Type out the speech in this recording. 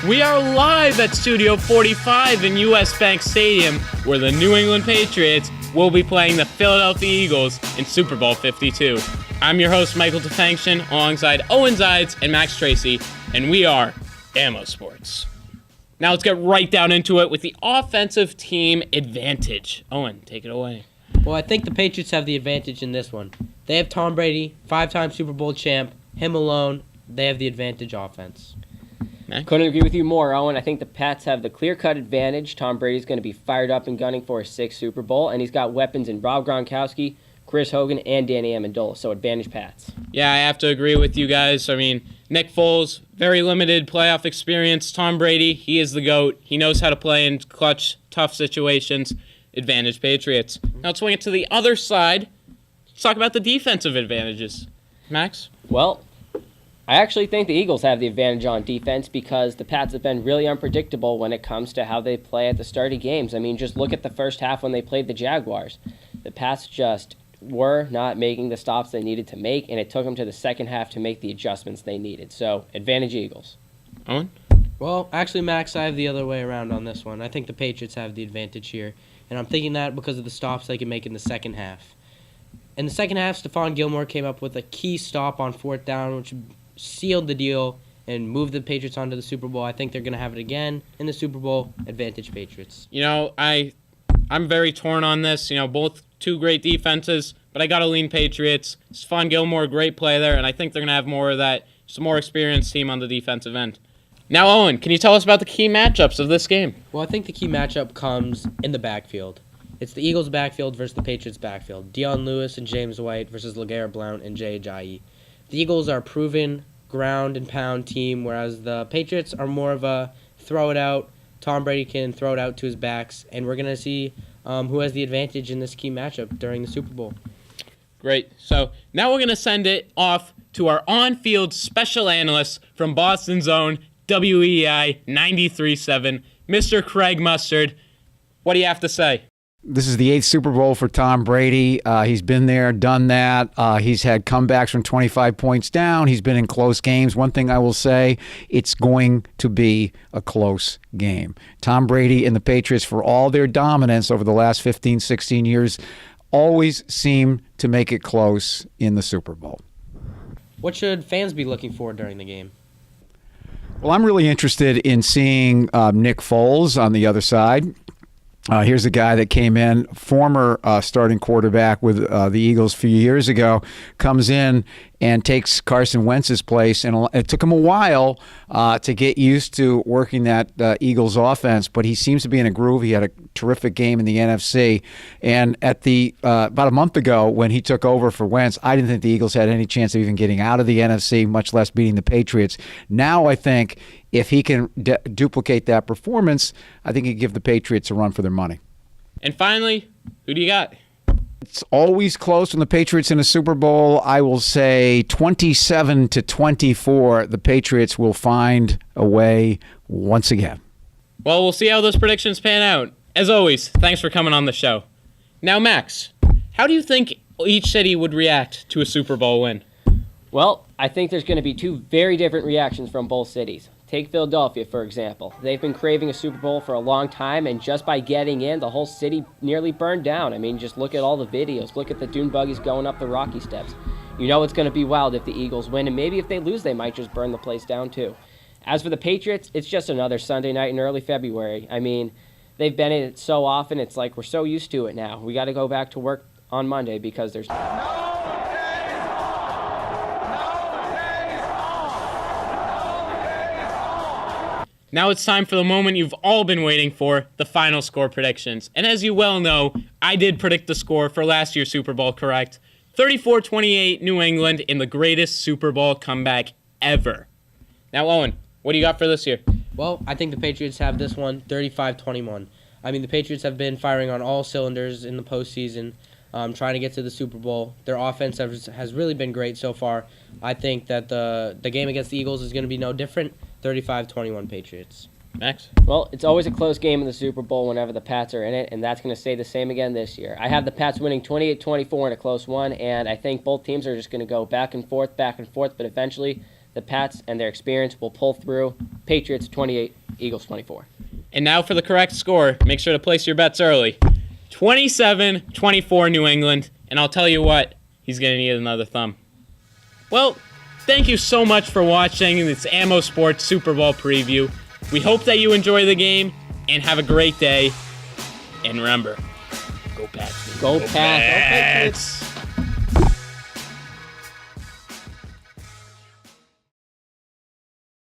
We are live at Studio 45 in US Bank Stadium, where the New England Patriots will be playing the Philadelphia Eagles in Super Bowl 52. I'm your host, Michael Tufankjian, alongside Owen Zides and Max Tracey, and we are Ammo Sports. Now let's get right down into it with the offensive team advantage. Owen, take it away. Well, I think the Patriots have the advantage in this one. They have Tom Brady, 5-time Super Bowl champ, him alone. They have the advantage offense. Couldn't agree with you more, Owen. I think the Pats have the clear-cut advantage. Tom Brady's going to be fired up and gunning for his 6th Super Bowl, and he's got weapons in Rob Gronkowski, Chris Hogan, and Danny Amendola, so advantage Pats. Yeah, I have to agree with you guys. I mean, Nick Foles, very limited playoff experience. Tom Brady, he is the GOAT. He knows how to play in clutch, tough situations. Advantage Patriots. Now let's swing it to the other side. Let's talk about the defensive advantages. Max? Well, I actually think the Eagles have the advantage on defense because the Pats have been really unpredictable when it comes to how they play at the start of games. I mean, just look at the first half when they played the Jaguars. The Pats just were not making the stops they needed to make, and it took them to the second half to make the adjustments they needed. So, advantage Eagles. Owen? Well, actually, Max, I have the other way around on this one. I think the Patriots have the advantage here, and I'm thinking that because of the stops they can make in the second half. In the second half, Stephon Gilmore came up with a key stop on 4th down, which sealed the deal and moved the Patriots onto the Super Bowl. I think they're going to have it again in the Super Bowl. Advantage Patriots. You know, I'm very torn on this. You know, both two great defenses, but I got to lean Patriots. Stephon Gilmore, great play there, and I think they're going to have more of that, some more experienced team on the defensive end. Now, Owen, can you tell us about the key matchups of this game? Well, I think the key matchup comes in the backfield. It's the Eagles' backfield versus the Patriots' backfield. Dion Lewis and James White versus LeGarrette Blount and Jay Ajayi. The Eagles are a proven ground and pound team, whereas the Patriots are more of a throw it out. Tom Brady can throw it out to his backs, and we're going to see who has the advantage in this key matchup during the Super Bowl. Great. So now we're going to send it off to our on-field special analyst from Boston's own WEEI 93.7, Mr. Craig Mustard. What do you have to say? This is the 8th Super Bowl for Tom Brady. He's been there, done that. He's had comebacks from 25 points down. He's been in close games. One thing I will say, it's going to be a close game. Tom Brady and the Patriots, for all their dominance over the last 15, 16 years, always seem to make it close in the Super Bowl. What should fans be looking for during the game? Well, I'm really interested in seeing Nick Foles on the other side. Here's a guy that came in, former starting quarterback with the Eagles a few years ago, comes in and takes Carson Wentz's place. And it took him a while to get used to working that Eagles offense, but he seems to be in a groove. He had a terrific game in the NFC. And at the about a month ago when he took over for Wentz, I didn't think the Eagles had any chance of even getting out of the NFC, much less beating the Patriots. Now I think if he can duplicate that performance, I think he can give the Patriots a run for their money. And finally, who do you got? It's always close when the Patriots in a Super Bowl. I will say 27-24, the Patriots will find a way once again. Well, we'll see how those predictions pan out. As always, thanks for coming on the show. Now, Max, how do you think each city would react to a Super Bowl win? Well, I think there's going to be two very different reactions from both cities. Take Philadelphia, for example. They've been craving a Super Bowl for a long time, and just by getting in, the whole city nearly burned down. I mean, just look at all the videos. Look at the dune buggies going up the rocky steps. You know it's going to be wild if the Eagles win, and maybe if they lose, they might just burn the place down too. As for the Patriots, it's just another Sunday night in early February. I mean, they've been in it so often, it's like we're so used to it now. We got to go back to work on Monday because there's... Now it's time for the moment you've all been waiting for, the final score predictions. And as you well know, I did predict the score for last year's Super Bowl correct. 34-28 New England in the greatest Super Bowl comeback ever. Now, Owen, what do you got for this year? Well, I think the Patriots have this one 35-21. I mean, the Patriots have been firing on all cylinders in the postseason, trying to get to the Super Bowl. Their offense has really been great so far. I think that the game against the Eagles is going to be no different. 35-21 Patriots. Max? Well, it's always a close game in the Super Bowl whenever the Pats are in it, and that's going to stay the same again this year. I have the Pats winning 28-24 in a close one, and I think both teams are just going to go back and forth, but eventually the The Pats and their experience will pull through. Patriots 28, Eagles 24. And now for the correct score. Make sure to place your bets early. 27-24 New England. And I'll tell you what, he's going to need another thumb. Well, thank you so much for watching this Ammo Sports Super Bowl preview. We hope that you enjoy the game and have a great day. And remember, go Pats. Go Pats. Pats.